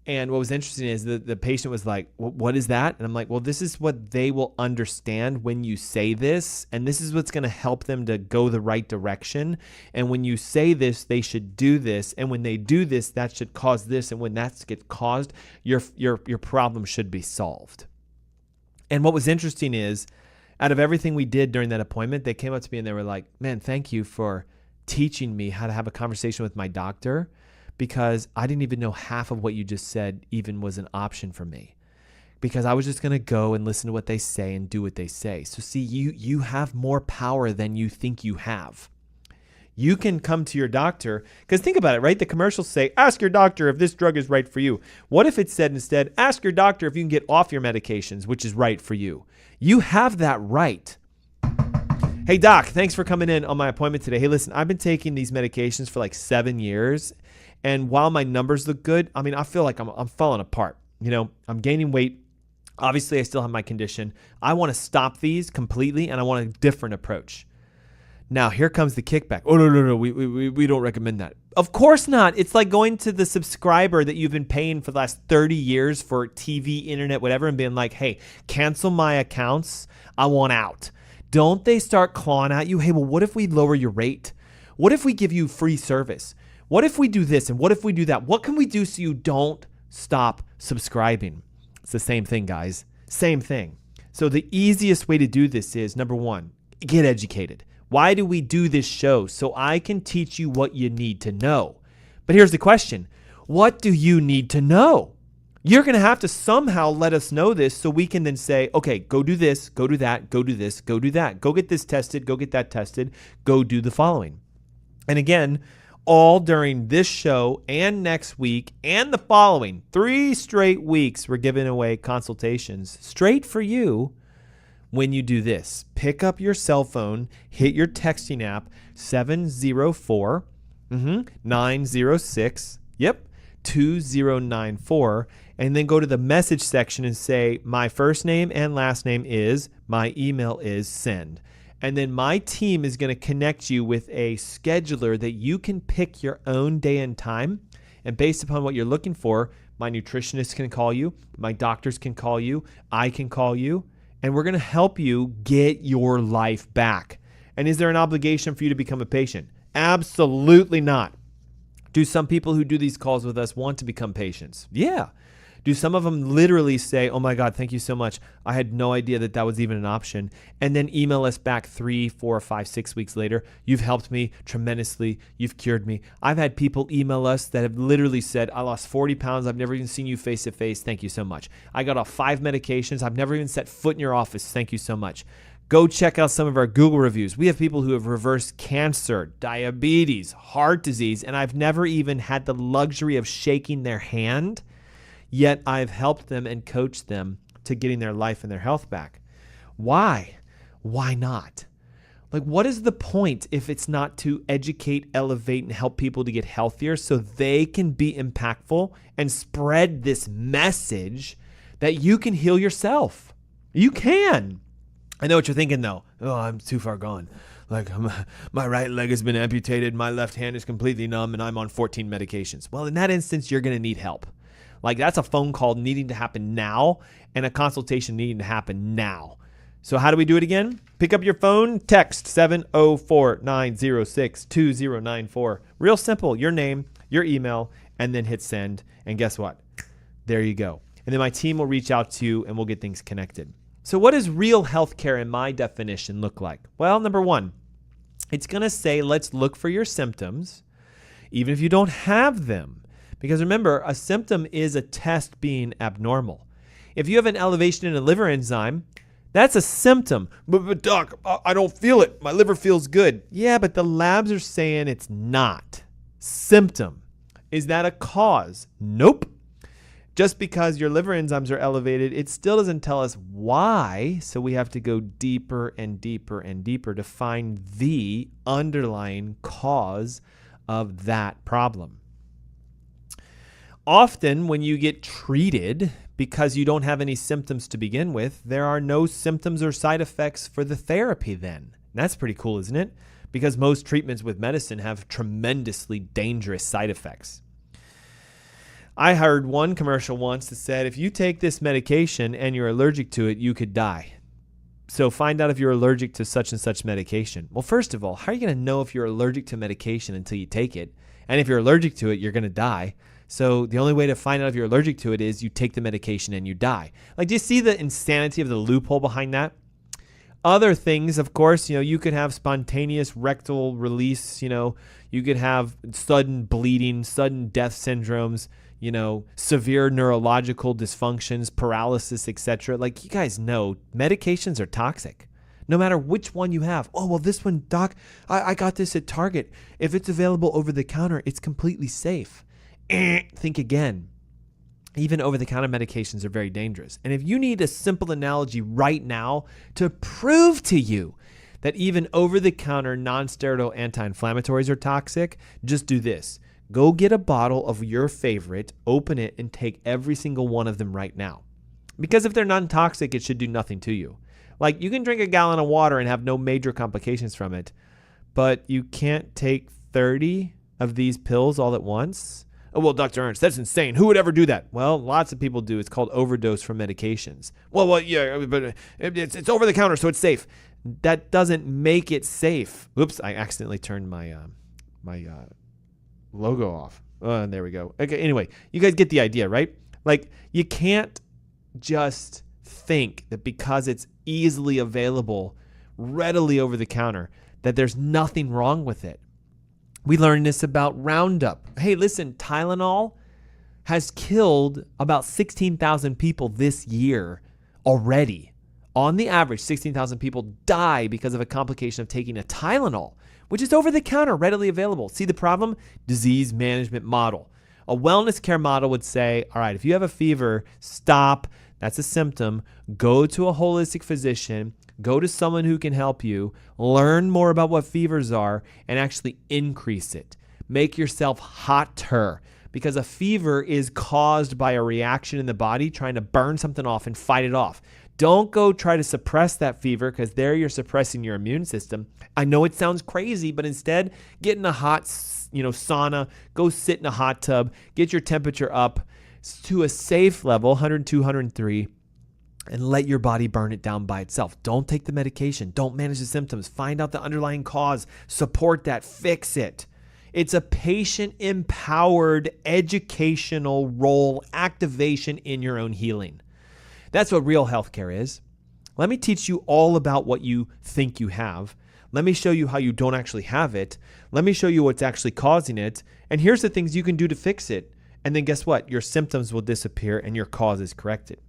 And what was interesting is the patient was like, what is that? And I'm like, well, this is what they will understand when you say this. And this is what's going to help them to go the right direction. And when you say this, they should do this. And when they do this, that should cause this. And when that gets caused, your problem should be solved. And what was interesting is out of everything we did during that appointment, they came up to me and they were like, man, thank you for teaching me how to have a conversation with my doctor, because I didn't even know half of what you just said even was an option for me, because I was just going to go and listen to what they say and do what they say. So see, you have more power than you think you have. You can come to your doctor, because think about it, right? The commercials say, ask your doctor if this drug is right for you. What if it said instead, ask your doctor if you can get off your medications, which is right for you? You have that right. Hey, doc, thanks for coming in on my appointment today. Hey, listen, I've been taking these medications for like 7 years. And while my numbers look good, I feel like I'm falling apart. I'm gaining weight. Obviously, I still have my condition. I want to stop these completely, and I want a different approach. Now, here comes the kickback. Oh, no, we don't recommend that. Of course not. It's like going to the subscriber that you've been paying for the last 30 years for TV, internet, whatever, and being like, hey, cancel my accounts. I want out. Don't they start clawing at you? Hey, well, what if we lower your rate? What if we give you free service? What if we do this and what if we do that? What can we do so you don't stop subscribing? It's the same thing, guys. Same thing. So the easiest way to do this is, number one, get educated. Why do we do this show? So I can teach you what you need to know. But here's the question. What do you need to know? You're going to have to somehow let us know this so we can then say, okay, go do this, go do that, go do this, go do that. Go get this tested, go get that tested, go do the following. And again, all during this show and next week and the following 3 straight weeks, we're giving away consultations straight for you when you do this. Pick up your cell phone, hit your texting app, 704 906, 2094, and then go to the message section and say, my first name and last name is, my email is, send. And then my team is going to connect you with a scheduler that you can pick your own day and time. And based upon what you're looking for, My nutritionist can call you. My doctors can call you. I can call you. And we're going to help you get your life back. And is there an obligation for you to become a patient? Absolutely not. Do some people who do these calls with us want to become patients? Yeah. Do some of them literally say, oh my God, thank you so much. I had no idea that was even an option. And then email us back 3, 4, 5, 6 weeks later. You've helped me tremendously. You've cured me. I've had people email us that have literally said, I lost 40 pounds. I've never even seen you face to face. Thank you so much. I got off 5 medications. I've never even set foot in your office. Thank you so much. Go check out some of our Google reviews. We have people who have reversed cancer, diabetes, heart disease, and I've never even had the luxury of shaking their hand. Yet I've helped them and coached them to getting their life and their health back. Why? Why not? Like, what is the point if it's not to educate, elevate, and help people to get healthier so they can be impactful and spread this message that you can heal yourself? You can. I know what you're thinking though. Oh, I'm too far gone. Like my right leg has been amputated. My left hand is completely numb and I'm on 14 medications. Well, in that instance, you're going to need help. Like that's a phone call needing to happen now and a consultation needing to happen now. So how do we do it again? Pick up your phone, text 704-906-2094. Real simple, your name, your email, and then hit send. And guess what? There you go. And then my team will reach out to you and we'll get things connected. So what does real healthcare in my definition look like? Well, number one, it's going to say, let's look for your symptoms, even if you don't have them. Because remember, a symptom is a test being abnormal. If you have an elevation in a liver enzyme, that's a symptom. But doc, I don't feel it. My liver feels good. Yeah, but the labs are saying it's not. Symptom. Is that a cause? Nope. Just because your liver enzymes are elevated, it still doesn't tell us why. So we have to go deeper and deeper and deeper to find the underlying cause of that problem. Often when you get treated because you don't have any symptoms to begin with, there are no symptoms or side effects for the therapy then. And that's pretty cool, isn't it? Because most treatments with medicine have tremendously dangerous side effects. I heard one commercial once that said, if you take this medication and you're allergic to it, you could die. So find out if you're allergic to such and such medication. Well, first of all, how are you going to know if you're allergic to medication until you take it? And if you're allergic to it, you're going to die. So the only way to find out if you're allergic to it is you take the medication and you die. Like, do you see the insanity of the loophole behind that? Other things, of course, you could have spontaneous rectal release, you could have sudden bleeding, sudden death syndromes, severe neurological dysfunctions, paralysis, etc. Like, you guys know, medications are toxic. No matter which one you have. Oh, well, this one, doc, I got this at Target. If it's available over the counter, it's completely safe. Think again. Even over-the-counter medications are very dangerous. And if you need a simple analogy right now to prove to you that even over-the-counter non-steroidal anti-inflammatories are toxic, just do this. Go get a bottle of your favorite, open it, and take every single one of them right now. Because if they're non-toxic, it should do nothing to you. Like, you can drink a gallon of water and have no major complications from it, but you can't take 30 of these pills all at once. Oh, well, Dr. Ernst, that's insane. Who would ever do that? Well, lots of people do. It's called overdose from medications. Well, yeah, but it's over the counter, so it's safe. That doesn't make it safe. Oops, I accidentally turned my logo off. And there we go. Okay, anyway, you guys get the idea, right? Like, you can't just think that because it's easily available, readily over the counter, that there's nothing wrong with it. We learned this about Roundup. Hey, listen, Tylenol has killed about 16,000 people this year already. On the average, 16,000 people die because of a complication of taking a Tylenol, which is over the counter, readily available. See the problem? Disease management model. A wellness care model would say, all right, if you have a fever, stop. That's a symptom. Go to a holistic physician. Go to someone who can help you, learn more about what fevers are, and actually increase it. Make yourself hotter, because a fever is caused by a reaction in the body trying to burn something off and fight it off. Don't go try to suppress that fever, because there you're suppressing your immune system. I know it sounds crazy, but instead, get in a hot sauna, go sit in a hot tub, get your temperature up, to a safe level, 102, 103, and let your body burn it down by itself. Don't take the medication. Don't manage the symptoms. Find out the underlying cause. Support that. Fix it. It's a patient-empowered educational role activation in your own healing. That's what real healthcare is. Let me teach you all about what you think you have. Let me show you how you don't actually have it. Let me show you what's actually causing it. And here's the things you can do to fix it. And then guess what? Your symptoms will disappear and your cause is corrected.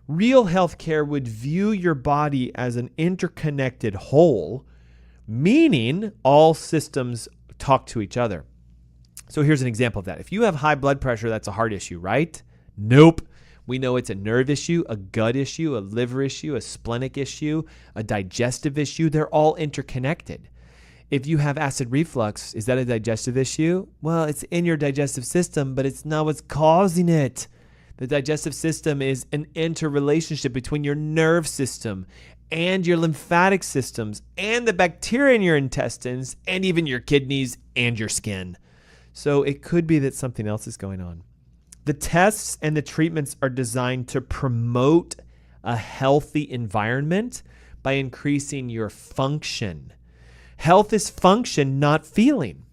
Real healthcare would view your body as an interconnected whole, meaning all systems talk to each other. So here's an example of that. If you have high blood pressure, that's a heart issue, right? Nope. We know it's a nerve issue, a gut issue, a liver issue, a splenic issue, a digestive issue. They're all interconnected. If you have acid reflux, is that a digestive issue? Well, it's in your digestive system, but it's not what's causing it. The digestive system is an interrelationship between your nerve system and your lymphatic systems and the bacteria in your intestines and even your kidneys and your skin. So it could be that something else is going on. The tests and the treatments are designed to promote a healthy environment by increasing your function. Health is function, not feeling.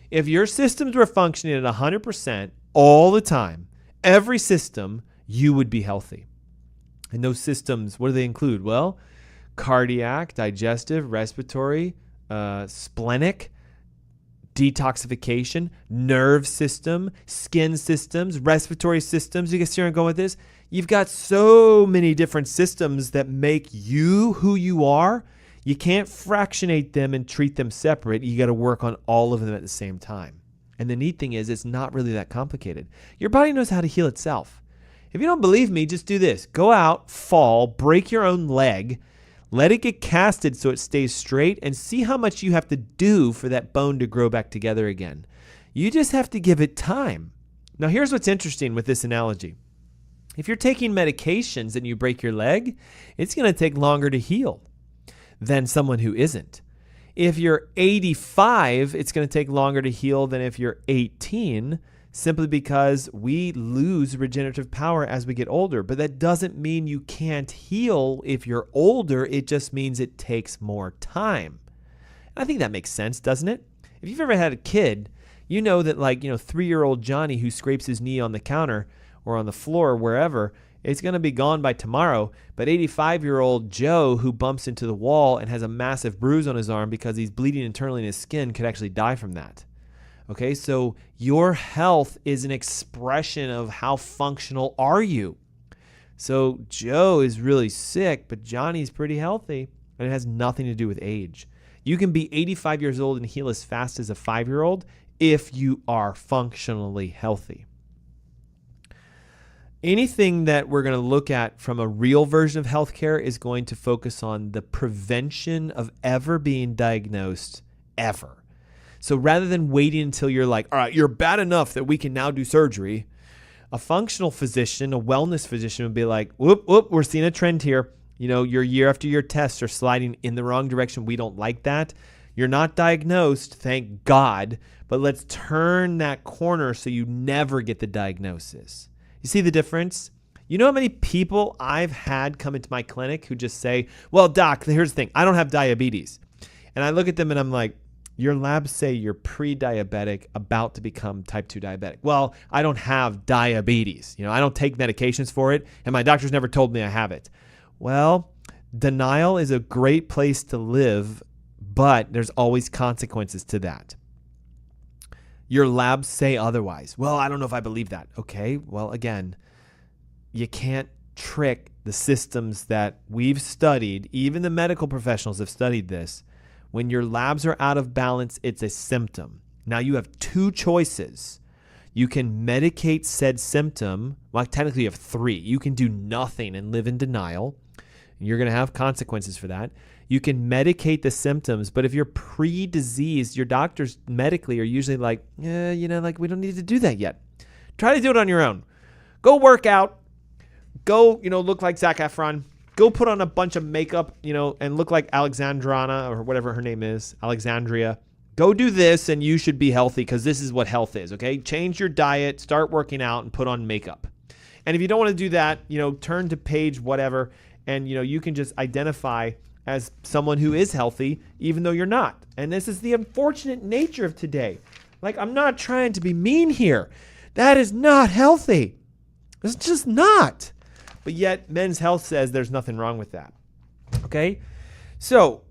If your systems were functioning at 100% all the time, every system, you would be healthy. And those systems, what do they include? Well, cardiac, digestive, respiratory, splenic, detoxification, nerve system, skin systems, respiratory systems. You guys see where I'm going with this? You've got so many different systems that make you who you are. You can't fractionate them and treat them separate. You got to work on all of them at the same time. And the neat thing is it's not really that complicated. Your body knows how to heal itself. If you don't believe me, just do this. Go out, fall, break your own leg, let it get casted so it stays straight, and see how much you have to do for that bone to grow back together again. You just have to give it time. Now, here's what's interesting with this analogy. If you're taking medications and you break your leg, it's going to take longer to heal than someone who isn't. If you're 85, it's going to take longer to heal than if you're 18, simply because we lose regenerative power as we get older. But that doesn't mean you can't heal if you're older. It just means it takes more time. And I think that makes sense, doesn't it? If you've ever had a kid, you know that 3-year-old Johnny who scrapes his knee on the counter or on the floor or wherever, it's going to be gone by tomorrow. But 85-year-old Joe who bumps into the wall and has a massive bruise on his arm because he's bleeding internally in his skin could actually die from that. Okay, so your health is an expression of how functional are you. So Joe is really sick, but Johnny's pretty healthy, and it has nothing to do with age. You can be 85 years old and heal as fast as a 5-year-old if you are functionally healthy. Anything that we're going to look at from a real version of healthcare is going to focus on the prevention of ever being diagnosed ever. So rather than waiting until you're like, all right, you're bad enough that we can now do surgery, a functional physician, a wellness physician would be like, whoop, we're seeing a trend here. Your year after year tests are sliding in the wrong direction. We don't like that. You're not diagnosed, thank God, but let's turn that corner so you never get the diagnosis. You see the difference? You know how many people I've had come into my clinic who just say, well, doc, here's the thing. I don't have diabetes. And I look at them and I'm like, your labs say you're pre-diabetic, about to become type 2 diabetic. Well, I don't have diabetes. I don't take medications for it, and my doctor's never told me I have it. Well, denial is a great place to live, but there's always consequences to that. Your labs say otherwise. Well, I don't know if I believe that. Okay, well, again, you can't trick the systems that we've studied. Even the medical professionals have studied this. When your labs are out of balance, it's a symptom. Now you have two choices. You can medicate said symptom. Well, technically you have three. You can do nothing and live in denial. You're going to have consequences for that. You can medicate the symptoms, but if you're pre-diseased, your doctors medically are usually like, we don't need to do that yet. Try to do it on your own. Go work out. Go, look like Zac Efron. Go put on a bunch of makeup, and look like Alexandrina or whatever her name is, Alexandria. Go do this and you should be healthy because this is what health is, okay? Change your diet, start working out, and put on makeup. And if you don't want to do that, turn to page whatever, and, you can just identify as someone who is healthy, even though you're not. And this is the unfortunate nature of today. Like, I'm not trying to be mean here. That is not healthy. It's just not. But yet, Men's Health says there's nothing wrong with that. Okay? So,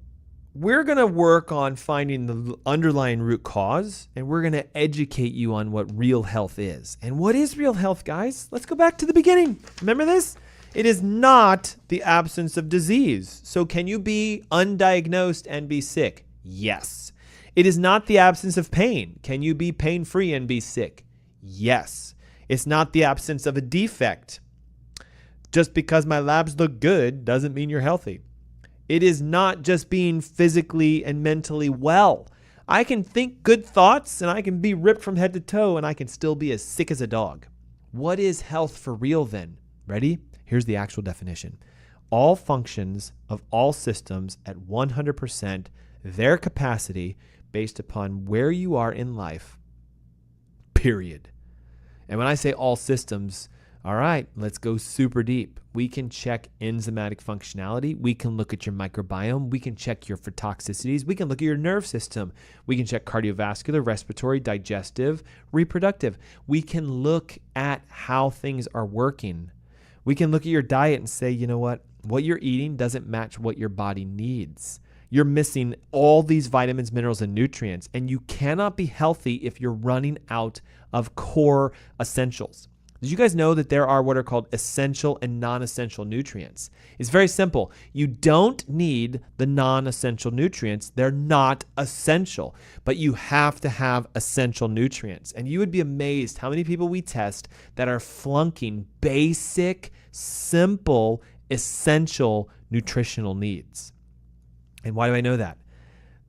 we're going to work on finding the underlying root cause, and we're going to educate you on what real health is. And what is real health, guys? Let's go back to the beginning. Remember this? It is not the absence of disease. So can you be undiagnosed and be sick? Yes. It is not the absence of pain. Can you be pain-free and be sick? Yes. It's not the absence of a defect. Just because my labs look good doesn't mean you're healthy. It is not just being physically and mentally well. I can think good thoughts and I can be ripped from head to toe and I can still be as sick as a dog. What is health for real then? Ready? Here's the actual definition. All functions of all systems at 100% their capacity based upon where you are in life, period. And when I say all systems, all right, let's go super deep. We can check enzymatic functionality. We can look at your microbiome. We can check your for toxicities. We can look at your nerve system. We can check cardiovascular, respiratory, digestive, reproductive. We can look at how things are working. We can look at your diet and say, you know what you're eating doesn't match what your body needs. You're missing all these vitamins, minerals, and nutrients, and you cannot be healthy if you're running out of core essentials. Did you guys know that there are what are called essential and non-essential nutrients? It's very simple. You don't need the non-essential nutrients. They're not essential, but you have to have essential nutrients. And you would be amazed how many people we test that are flunking basic, simple, essential nutritional needs. And why do I know that?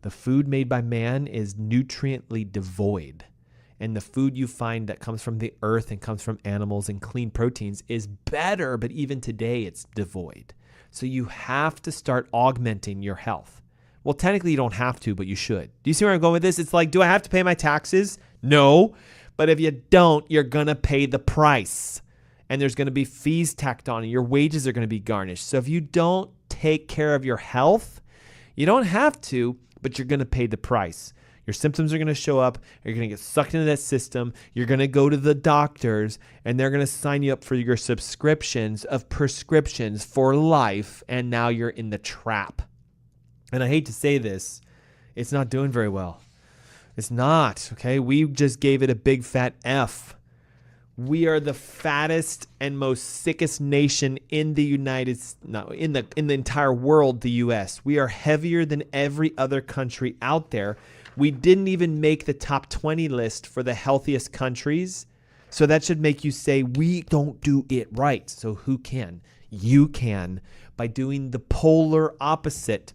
The food made by man is nutriently devoid. And the food you find that comes from the earth and comes from animals and clean proteins is better, but even today it's devoid. So you have to start augmenting your health. Well, technically you don't have to, but you should. Do you see where I'm going with this? It's like, do I have to pay my taxes? No. But if you don't, you're going to pay the price. And there's going to be fees tacked on and your wages are going to be garnished. So if you don't take care of your health, you don't have to, but you're going to pay the price. Your symptoms are going to show up. You're going to get sucked into that system. You're going to go to the doctors, and they're going to sign you up for your subscriptions of prescriptions for life, and now you're in the trap. And I hate to say this, it's not doing very well. It's not, okay? We just gave it a big fat F. We are the fattest and most sickest nation in the in the entire world, the U.S. We are heavier than every other country out there. We didn't even make the top 20 list for the healthiest countries. So that should make you say, we don't do it right. So who can? You can by doing the polar opposite.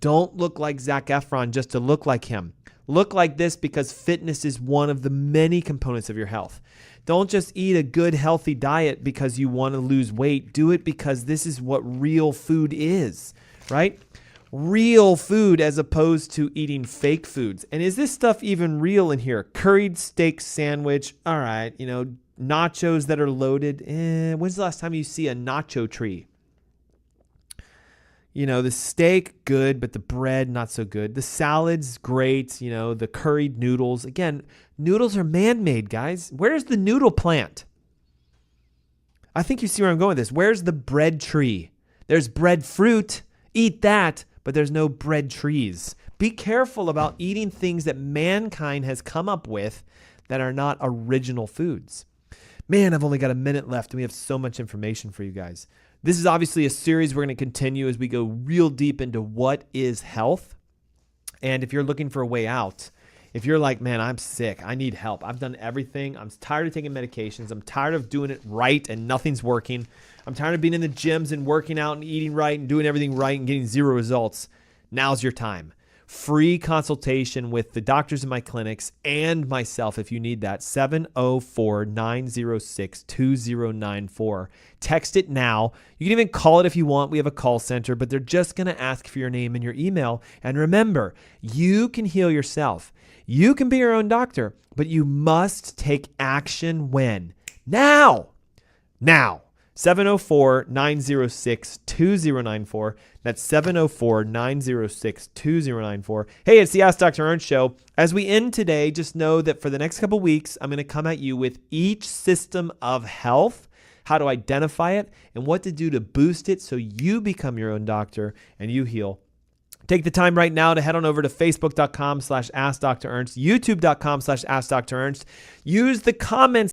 Don't look like Zac Efron just to look like him. Look like this because fitness is one of the many components of your health. Don't just eat a good, healthy diet because you want to lose weight. Do it because this is what real food is, right? Real food as opposed to eating fake foods. And is this stuff even real in here? Curried steak sandwich. All right. Nachos that are loaded. When's the last time you see a nacho tree? The steak, good, but the bread, not so good. The salad's great. The curried noodles. Again, noodles are man-made, guys. Where's the noodle plant? I think you see where I'm going with this. Where's the bread tree? There's bread fruit. Eat that. But there's no bread trees. Be careful about eating things that mankind has come up with that are not original foods. Man, I've only got a minute left and we have so much information for you guys. This is obviously a series we're going to continue as we go real deep into what is health. And if you're looking for a way out, if you're like, man, I'm sick, I need help, I've done everything, I'm tired of taking medications, I'm tired of doing it right and nothing's working, I'm tired of being in the gyms and working out and eating right and doing everything right and getting zero results, now's your time. free consultation with the doctors in my clinics and myself if you need that. 704-906-2094. Text it now. You can even call it if you want. We have a call center, but they're just going to ask for your name and your email. And remember, you can heal yourself. You can be your own doctor, but you must take action when? Now. 704-906-2094. That's 704-906-2094. Hey, it's the Ask Dr. Ernst Show. As we end today, just know that for the next couple weeks, I'm going to come at you with each system of health, how to identify it, and what to do to boost it so you become your own doctor and you heal. Take the time right now to head on over to facebook.com/AskDrErnst, youtube.com/AskDrErnst. Use the comments